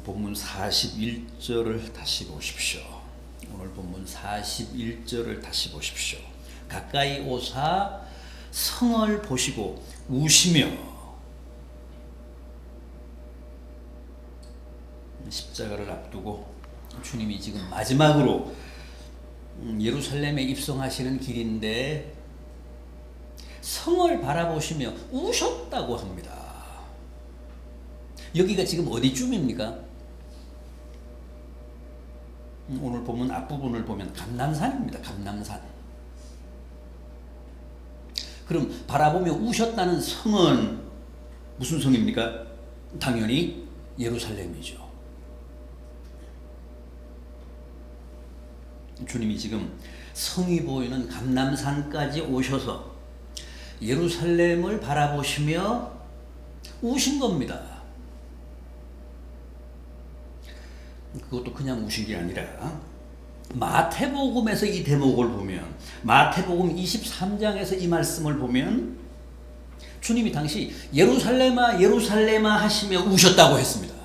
본문 41절을 다시 보십시오. 오늘 본문 41절을 다시 보십시오. 가까이 오사 성을 보시고 우시며, 십자가를 앞두고 주님이 지금 마지막으로 예루살렘에 입성하시는 길인데 성을 바라보시며 우셨다고 합니다. 여기가 지금 어디쯤입니까? 오늘 보면 앞부분을 보면 감람산입니다. 감람산. 그럼 바라보며 우셨다는 성은 무슨 성입니까? 당연히 예루살렘이죠. 주님이 지금 성이 보이는 감람산까지 오셔서 예루살렘을 바라보시며 우신 겁니다. 그것도 그냥 우신 게 아니라 마태복음에서 이 대목을 보면, 마태복음 23장에서 이 말씀을 보면 주님이 당시 예루살렘아 예루살렘아 하시며 우셨다고 했습니다.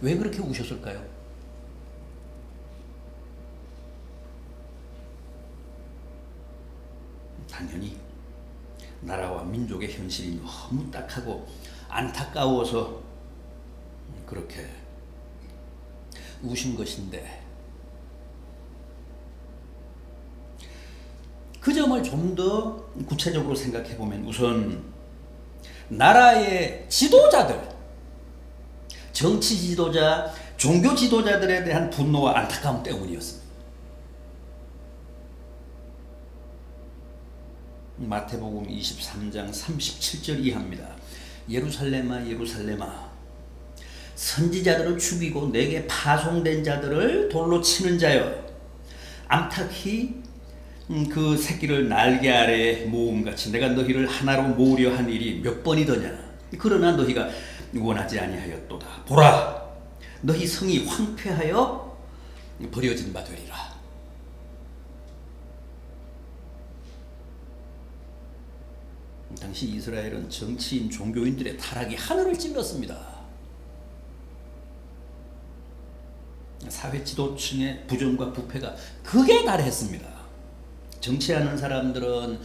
왜 그렇게 우셨을까요? 당연히 나라와 민족의 현실이 너무 딱하고 안타까워서 그렇게 우신 것인데, 그 점을 좀 더 구체적으로 생각해 보면 우선 나라의 지도자들, 정치 지도자, 종교 지도자들에 대한 분노와 안타까움 때문이었습니다. 마태복음 23장 37절 이하입니다. 예루살렘아 예루살렘아, 선지자들을 죽이고 내게 파송된 자들을 돌로 치는 자여, 암탉이 그 새끼를 날개 아래에 모음같이 내가 너희를 하나로 모으려 한 일이 몇 번이더냐. 그러나 너희가 원하지 아니하였도다. 보라, 너희 성이 황폐하여 버려진 바 되리라. 당시 이스라엘은 정치인, 종교인들의 타락이 하늘을 찔렀습니다. 사회 지도층의 부정과 부패가 극에 달했습니다. 정치하는 사람들은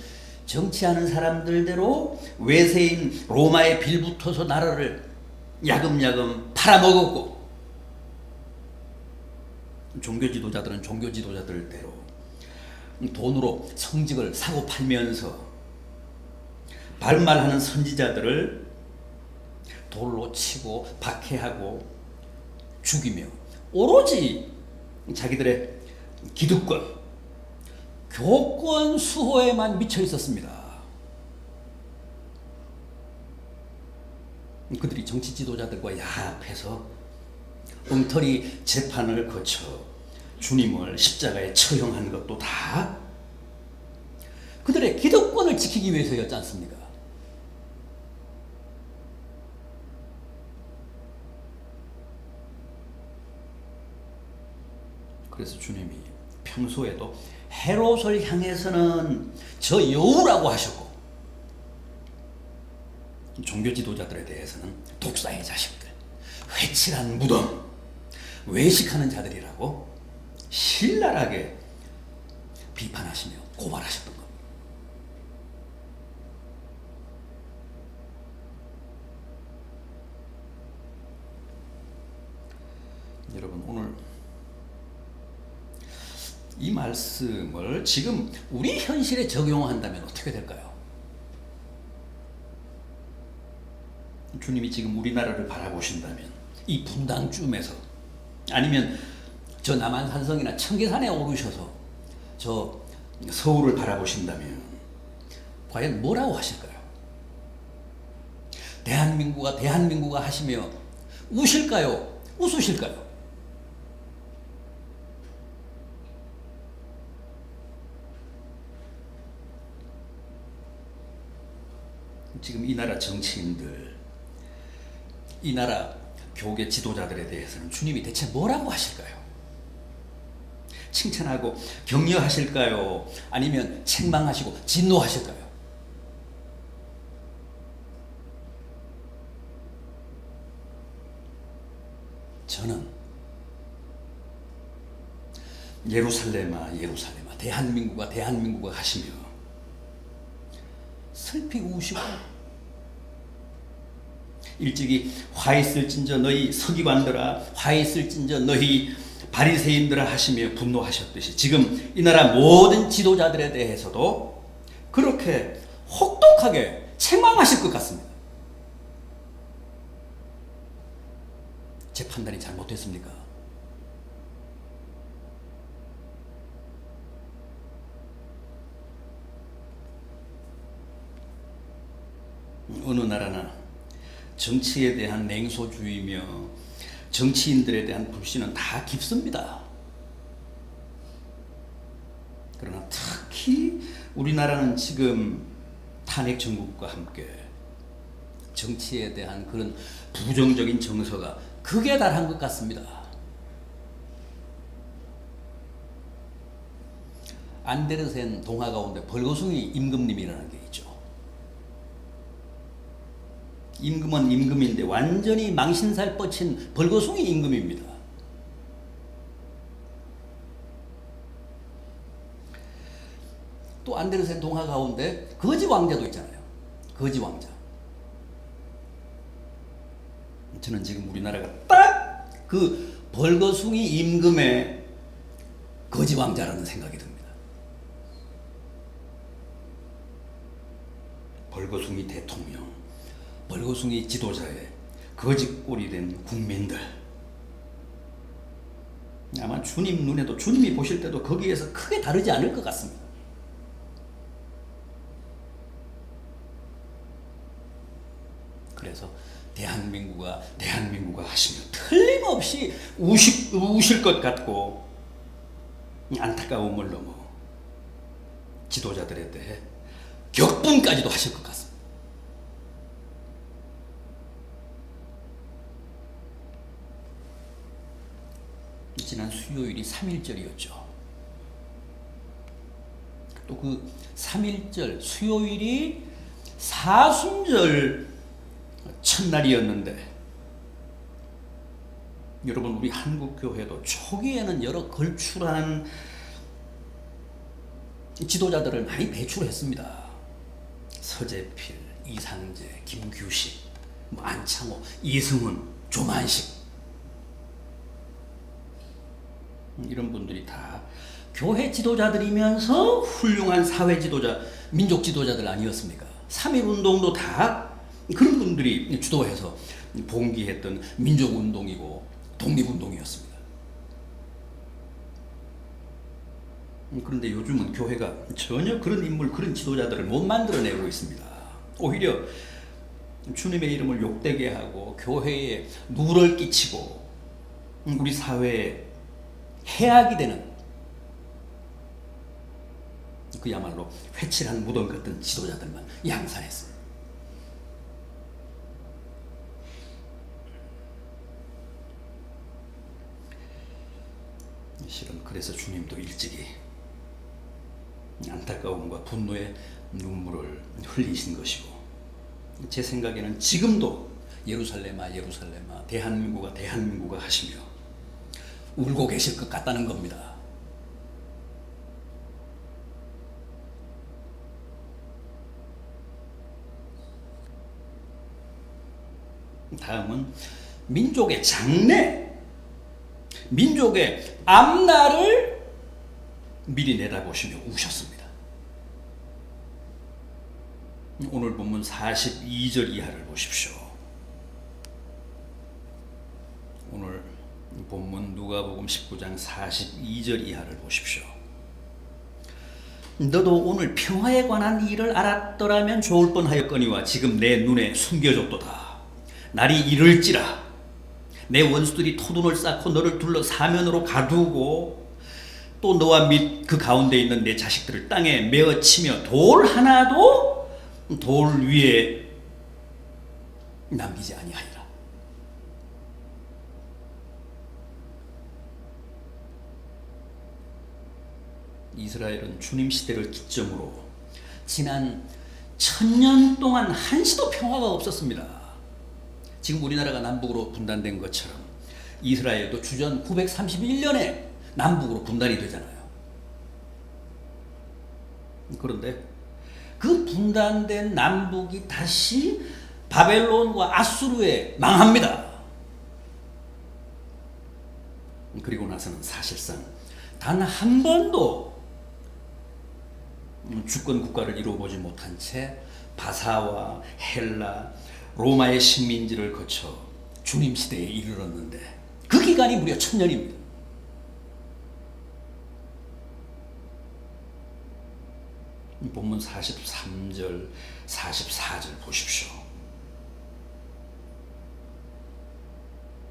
정치하는 사람들대로 외세인 로마에 빌붙어서 나라를 야금야금 팔아먹었고, 종교 지도자들은 종교 지도자들대로 돈으로 성직을 사고 팔면서 발말하는 선지자들을 돌로 치고 박해하고 죽이며 오로지 자기들의 기득권, 교권 수호에만 미쳐 있었습니다. 그들이 정치 지도자들과 야합해서 엉터리 재판을 거쳐 주님을 십자가에 처형한 것도 다 그들의 기득권을 지키기 위해서였지 않습니까? 그래서 주님이 평소에도 헤롯을 향해서는 저 여우라고 하셨고, 종교 지도자들에 대해서는 독사의 자식들, 회칠한 무덤, 외식하는 자들이라고 신랄하게 비판하시며 고발하셨던 겁니다. 여러분, 오늘 이 말씀을 지금 우리 현실에 적용한다면 어떻게 될까요? 주님이 지금 우리나라를 바라보신다면 이 분당쯤에서, 아니면 저 남한산성이나 청계산에 오르셔서 저 서울을 바라보신다면 과연 뭐라고 하실까요? 대한민국아 하시며 우실까요? 웃으실까요? 지금 이 나라 정치인들, 이 나라 교계 지도자들에 대해서는 주님이 대체 뭐라고 하실까요? 칭찬하고 격려하실까요? 아니면 책망하시고 진노하실까요? 저는 예루살렘아 예루살렘아 대한민국아 대한민국아 하시며 슬피 우시고 일찍이 화 있을진저 너희 서기관들아 화 있을진저 너희 바리새인들아 하시며 분노하셨듯이 지금 이 나라 모든 지도자들에 대해서도 그렇게 혹독하게 책망하실 것 같습니다. 제 판단이 잘못됐습니까? 어느 나라나 정치에 대한 냉소주의며 정치인들에 대한 불신은 다 깊습니다. 그러나 특히 우리나라는 지금 탄핵 정국과 함께 정치에 대한 그런 부정적인 정서가 극에 달한 것 같습니다. 안데르센 동화 가운데 벌거숭이 임금님이라는 게 있죠. 임금은 임금인데 완전히 망신살 뻗친 벌거숭이 임금입니다. 또 안데르센 동화 가운데 거지 왕자도 있잖아요. 거지 왕자. 저는 지금 우리나라가 딱 그 벌거숭이 임금의 거지 왕자라는 생각이 듭니다. 벌거숭이 대통령, 벌거숭이 지도자의 거지꼴이 된 국민들. 아마 주님 눈에도 주님이 보실 때도 거기에서 크게 다르지 않을 것 같습니다. 그래서 대한민국아 하시면 틀림없이 우실 것 같고 안타까움을 넘어 지도자들에 대해 격분까지도 하실 것 같습니다. 지난 수요일이 3.1절이었죠. 또 그 3.1절 수요일이 사순절 첫날이었는데 여러분 우리 한국교회도 초기에는 여러 걸출한 지도자들을 많이 배출했습니다. 서재필, 이상재, 김규식, 안창호, 이승훈, 조만식 이런 분들이 다 교회 지도자들이면서 훌륭한 사회 지도자, 민족 지도자들 아니었습니까? 3.1운동도 다 그런 분들이 주도해서 봉기했던 민족운동이고 독립운동이었습니다. 그런데 요즘은 교회가 전혀 그런 인물, 그런 지도자들을 못 만들어내고 있습니다. 오히려 주님의 이름을 욕되게 하고 교회에 누를 끼치고 우리 사회에 해악이 되는 그야말로 회칠한 무덤 같은 지도자들만 양산했습니다. 실은 그래서 주님도 일찍이 안타까움과 분노의 눈물을 흘리신 것이고 제 생각에는 지금도 예루살렘아 예루살렘아 대한민국아 대한민국아 하시며 울고 계실 것 같다는 겁니다. 다음은 민족의 장래, 민족의 앞날을 미리 내다보시며 우셨습니다. 오늘 본문 42절 이하를 보십시오. 오늘 본문 누가복음 19장 42절 이하를 보십시오. 너도 오늘 평화에 관한 일을 알았더라면 좋을 뻔하였거니와 지금 내 눈에 숨겨졌도다. 날이 이를지라 내 원수들이 토둔을 쌓고 너를 둘러 사면으로 가두고 또 너와 및 그 가운데 있는 내 자식들을 땅에 메어 치며 돌 하나도 돌 위에 남기지 아니하리라. 이스라엘은 주님 시대를 기점으로 지난 1000년 동안 한시도 평화가 없었습니다. 지금 우리나라가 남북으로 분단된 것처럼 이스라엘도 주전 931년에 남북으로 분단이 되잖아요. 그런데 그 분단된 남북이 다시 바벨론과 아수르에 망합니다. 그리고 나서는 사실상 단 한 번도 주권 국가를 이루어보지 못한 채 바사와 헬라, 로마의 식민지를 거쳐 주님 시대에 이르렀는데 그 기간이 무려 1000년입니다. 본문 43절, 44절 보십시오.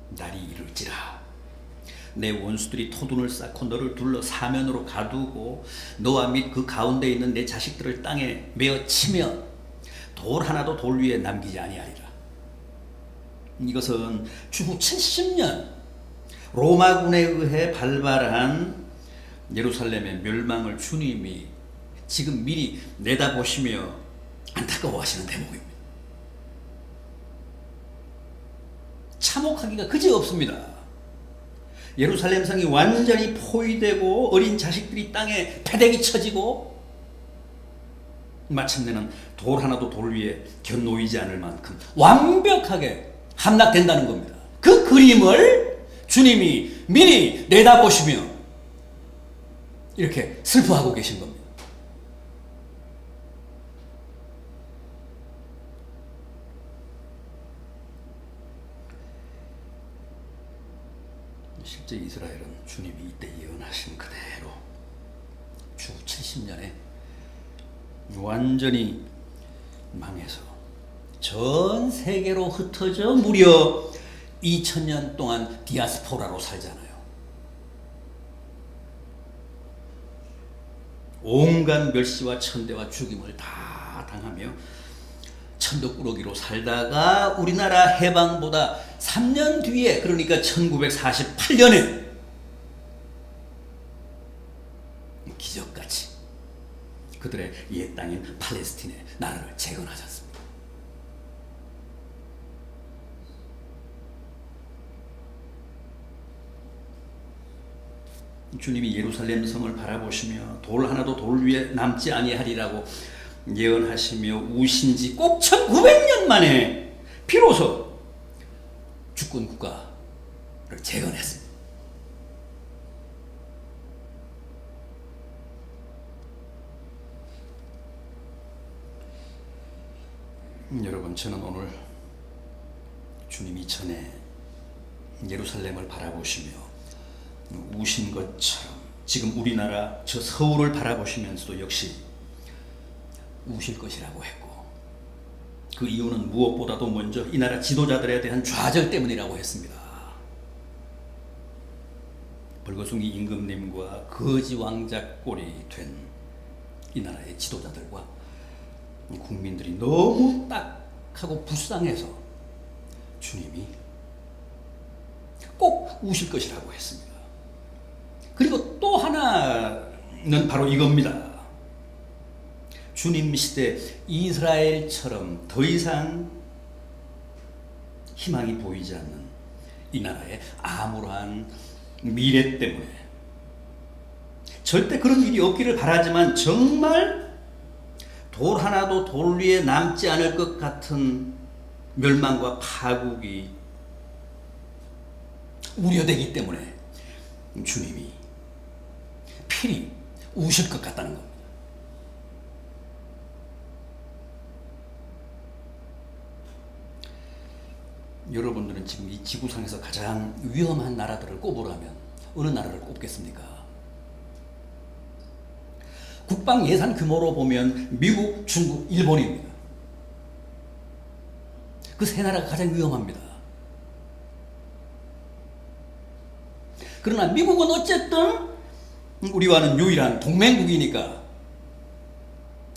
날이 이를지라 내 원수들이 토둔을 쌓고 너를 둘러 사면으로 가두고 너와 및 그 가운데 있는 내 자식들을 땅에 메어 치며 돌 하나도 돌 위에 남기지 아니하리라. 이것은 주후 70년 로마군에 의해 발발한 예루살렘의 멸망을 주님이 지금 미리 내다보시며 안타까워하시는 대목입니다. 참혹하기가 그지없습니다. 예루살렘 성이 완전히 포위되고 어린 자식들이 땅에 패대기 쳐지고 마침내는 돌 하나도 돌 위에 견 놓이지 않을 만큼 완벽하게 함락된다는 겁니다. 그 그림을 주님이 미리 내다보시며 이렇게 슬퍼하고 계신 겁니다. 실제 이스라엘은 주님이 이때 예언하신 그대로 주 70년에 완전히 망해서 전 세계로 흩어져 무려 2000년 동안 디아스포라로 살잖아요. 온갖 멸시와 천대와 죽임을 다 당하며 천덕꾸러기로 살다가 우리나라 해방보다 3년 뒤에, 그러니까 1948년에 기적같이 그들의 옛 땅인 팔레스틴의 나라를 재건하지 않습니다. 주님이 예루살렘 성을 바라보시며 돌 하나도 돌 위에 남지 아니하리라고 예언하시며 우신 지 꼭 1900년 만에 비로소 주권 국가를 재건했습니다. 여러분, 저는 오늘 주님이 전에 예루살렘을 바라보시며 우신 것처럼 지금 우리나라 저 서울을 바라보시면서도 역시 우실 것이라고 했고, 그 이유는 무엇보다도 먼저 이 나라 지도자들에 대한 좌절 때문이라고 했습니다. 벌거숭이 임금님과 거지 왕자 꼴이 된 이 나라의 지도자들과 국민들이 너무 딱하고 불쌍해서 주님이 꼭 우실 것이라고 했습니다. 그리고 또 하나는 바로 이겁니다. 주님 시대 이스라엘처럼 더 이상 희망이 보이지 않는 이 나라의 암울한 미래 때문에 절대 그런 일이 없기를 바라지만 정말 돌 하나도 돌 위에 남지 않을 것 같은 멸망과 파국이 우려되기 때문에 주님이 필히 우실 것 같다는 겁니다. 여러분들은 지금 이 지구상에서 가장 위험한 나라들을 꼽으라면 어느 나라를 꼽겠습니까? 국방 예산 규모로 보면 미국, 중국, 일본입니다. 그 세 나라가 가장 위험합니다. 그러나 미국은 어쨌든 우리와는 유일한 동맹국이니까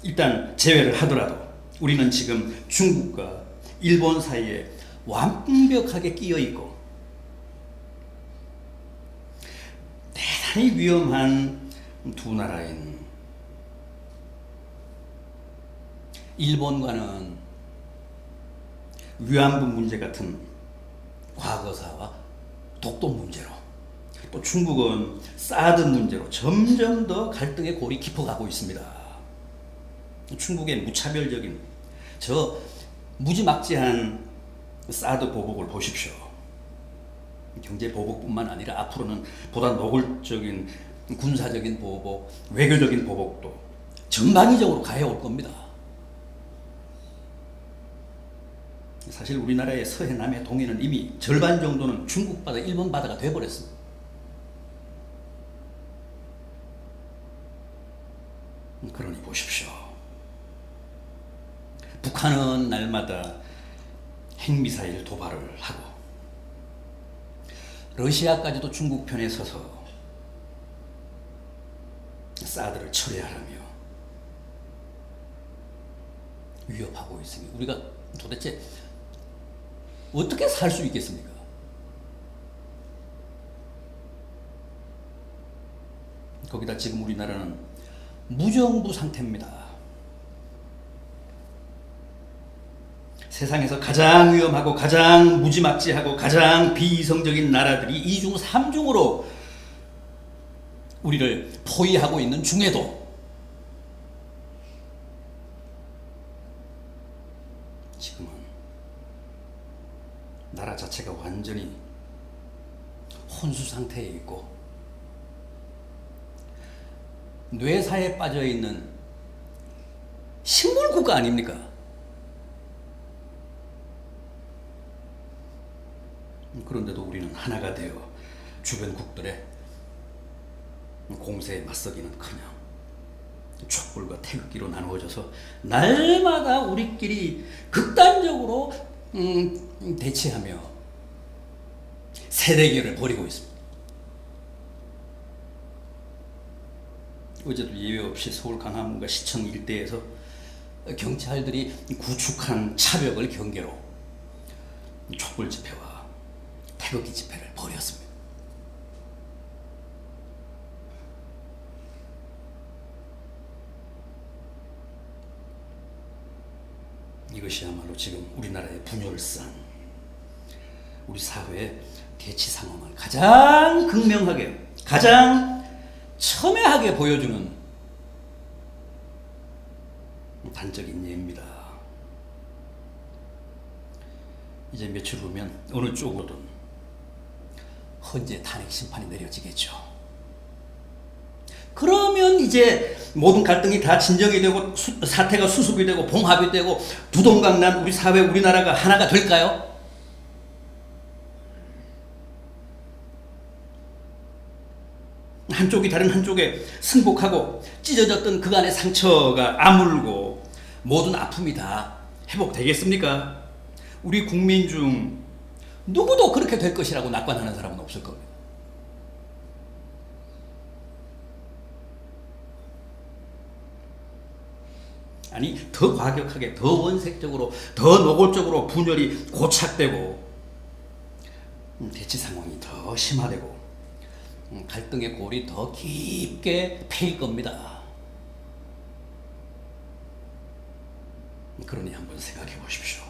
일단 제외를 하더라도 우리는 지금 중국과 일본 사이에 완벽하게 끼어 있고 대단히 위험한 두 나라인 일본과는 위안부 문제 같은 과거사와 독도 문제로, 또 중국은 사드 문제로 점점 더 갈등의 골이 깊어가고 있습니다. 중국의 무차별적인 저 무지막지한 사드 보복을 보십시오. 경제 보복뿐만 아니라 앞으로는 보다 노골적인 군사적인 보복, 외교적인 보복도 전방위적으로 가해올 겁니다. 사실 우리나라의 서해, 남해, 동해는 이미 절반 정도는 중국 바다, 일본 바다가 돼버렸습니다. 그러니 보십시오. 북한은 날마다 핵미사일 도발을 하고 러시아까지도 중국 편에 서서 사드를 철회하라며 위협하고 있으니 우리가 도대체 어떻게 살 수 있겠습니까? 거기다 지금 우리나라는 무정부 상태입니다. 세상에서 가장 위험하고 가장 무지막지하고 가장 비이성적인 나라들이 2중 3중으로 우리를 포위하고 있는 중에도 지금은 나라 자체가 완전히 혼수 상태에 있고 뇌사에 빠져 있는 식물 국가 아닙니까? 그런데도 우리는 하나가 되어 주변 국들의 공세에 맞서기는커녕 촛불과 태극기로 나누어져서 날마다 우리끼리 극단적으로 대치하며 세대결을 벌이고 있습니다. 어제도 예외 없이 서울 강화문과 시청 일대에서 경찰들이 구축한 차벽을 경계로 촛불 집회와 태극기 집회를 벌였습니다. 이것이야말로 지금 우리나라의 분열상, 우리 사회의 대치 상황을 가장 극명하게, 가장 첨예하게 보여주는 단적인 예입니다. 이제 며칠 후면 어느 쪽으로든 헌재 탄핵 심판이 내려지겠죠. 그러면 이제 모든 갈등이 다 진정이 되고 사태가 수습이 되고 봉합이 되고 두동강난 우리 사회, 우리나라가 하나가 될까요? 한쪽이 다른 한쪽에 승복하고 찢어졌던 그간의 상처가 아물고 모든 아픔이 다 회복되겠습니까? 우리 국민 중 누구도 그렇게 될 것이라고 낙관하는 사람은 없을 겁니다. 아니, 더 과격하게, 더 원색적으로, 더 노골적으로 분열이 고착되고 대치 상황이 더 심화되고 갈등의 골이 더 깊게 패일 겁니다. 그러니 한번 생각해 보십시오.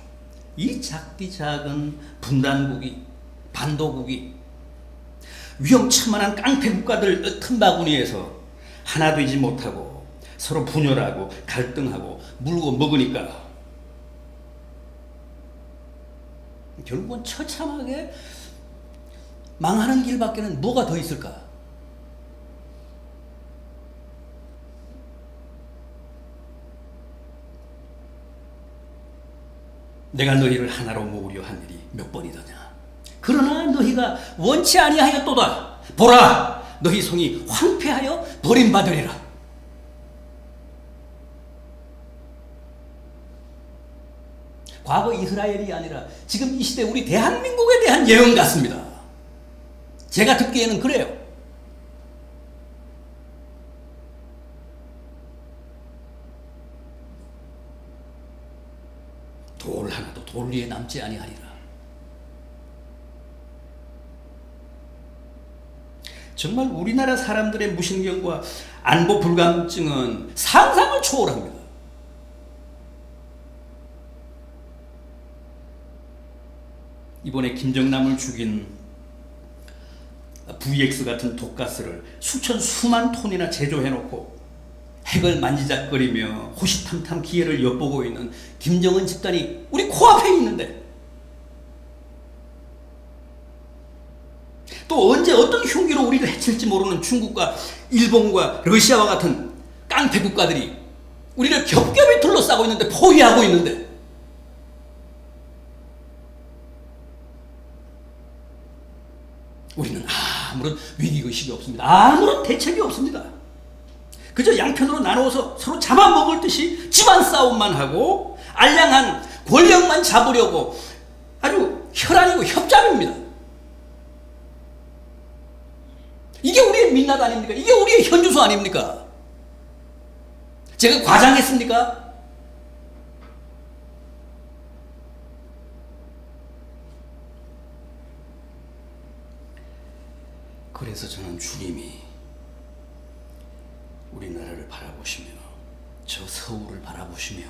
이 작디 작은 분단국이, 반도국이 위험천만한 깡패 국가들 틈바구니에서 하나 되지 못하고 서로 분열하고 갈등하고 물고 먹으니까 결국은 처참하게 망하는 길밖에는 뭐가 더 있을까? 내가 너희를 하나로 모으려 한 일이 몇 번이더냐. 그러나 너희가 원치 아니하였도다. 보라, 너희 성이 황폐하여 버림받으리라. 과거 이스라엘이 아니라 지금 이 시대 우리 대한민국에 대한 예언 같습니다. 제가 듣기에는 그래요. 돌 하나도 돌 위에 남지 아니하리라. 정말 우리나라 사람들의 무신경과 안보 불감증은 상상을 초월합니다. 이번에 김정남을 죽인 VX 같은 독가스를 수만 톤이나 제조해놓고 핵을 만지작거리며 호시탐탐 기회를 엿보고 있는 김정은 집단이 우리 코앞에 있는데, 또 언제 어떤 흉기로 우리를 해칠지 모르는 중국과 일본과 러시아와 같은 깡패 국가들이 우리를 겹겹이 둘러싸고 있는데, 포위하고 있는데, 우리는 아무런 위기의식이 없습니다. 아무런 대책이 없습니다. 그저 양편으로 나누어서 서로 잡아먹을 듯이 집안 싸움만 하고 알량한 권력만 잡으려고 아주 혈안이고 협잡입니다. 이게 우리의 민낯 아닙니까? 이게 우리의 현주소 아닙니까? 제가 과장했습니까? 그래서 저는 주님이 우리나라를 바라보시며 저 서울을 바라보시며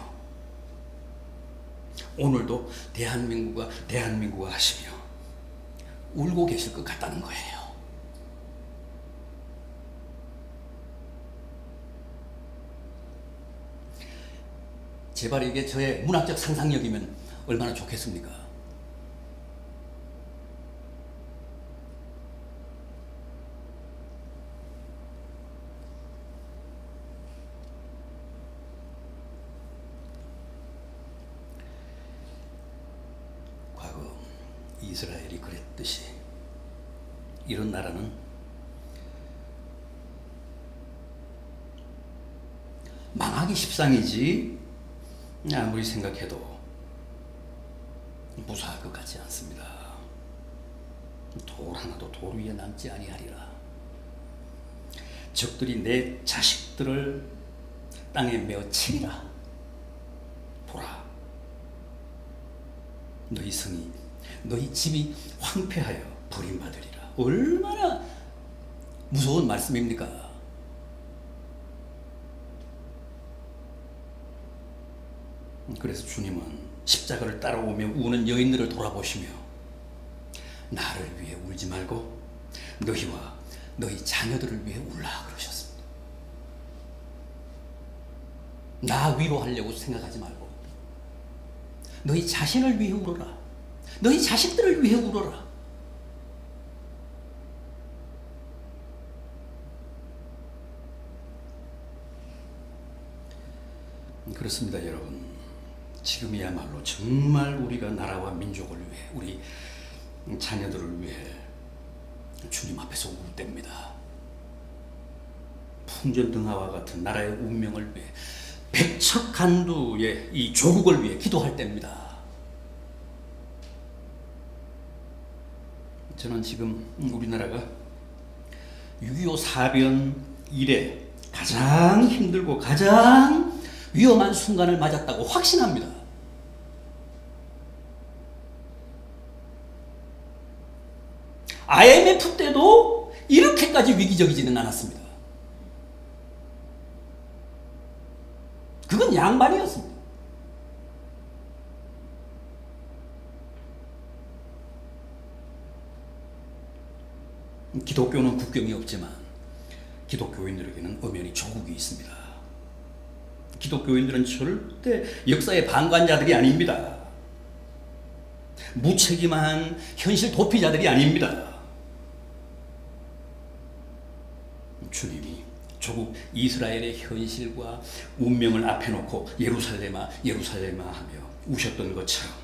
오늘도 대한민국아 하시며 울고 계실 것 같다는 거예요. 제발 이게 저의 문학적 상상력이면 얼마나 좋겠습니까? 과거 이스라엘이 그랬듯이 이런 나라는 망하기 십상이지 아무리 생각해도 무사할 것 같지 않습니다. 돌 하나도 돌 위에 남지 아니하리라. 적들이 내 자식들을 땅에 메어 치리라. 보라, 너희 성이 너희 집이 황폐하여 버림받으리라. 얼마나 무서운 말씀입니까? 그래서 주님은 십자가를 따라오며 우는 여인들을 돌아보시며 나를 위해 울지 말고 너희와 너희 자녀들을 위해 울라 그러셨습니다. 나 위로하려고 생각하지 말고 너희 자신을 위해 울어라. 너희 자식들을 위해 울어라. 그렇습니다, 여러분. 지금이야말로 정말 우리가 나라와 민족을 위해, 우리 자녀들을 위해 주님 앞에서 울 때입니다. 풍전등화와 같은 나라의 운명을 위해, 백척간두의 이 조국을 위해 기도할 때입니다. 저는 지금 우리나라가 6.25 사변 이래 가장 힘들고 가장 위험한 순간을 맞았다고 확신합니다. IMF 때도 이렇게까지 위기적이지는 않았습니다. 그건 양반이었습니다. 기독교는 국경이 없지만 기독교인들에게는 엄연히 조국이 있습니다. 기독교인들은 절대 역사의 방관자들이 아닙니다. 무책임한 현실 도피자들이 아닙니다. 주님이 조국 이스라엘의 현실과 운명을 앞에 놓고 예루살렘아 예루살렘아 하며 우셨던 것처럼,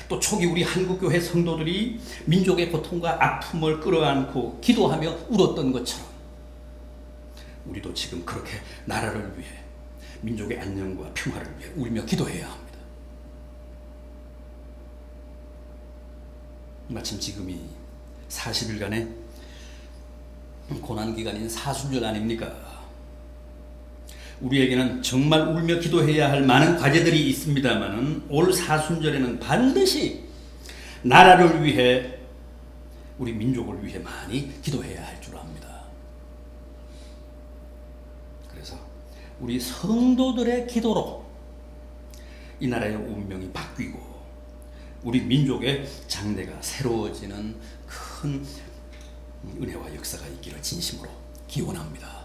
또 초기 우리 한국교회 성도들이 민족의 고통과 아픔을 끌어안고 기도하며 울었던 것처럼 우리도 지금 그렇게 나라를 위해, 민족의 안녕과 평화를 위해 울며 기도해야 합니다. 마침 지금이 40일간의 고난기간인 사순절 아닙니까? 우리에게는 정말 울며 기도해야 할 많은 과제들이 있습니다만 올 사순절에는 반드시 나라를 위해, 우리 민족을 위해 많이 기도해야 할 줄 압니다. 그래서 우리 성도들의 기도로 이 나라의 운명이 바뀌고 우리 민족의 장래가 새로워지는 큰 은혜와 역사가 있기를 진심으로 기원합니다.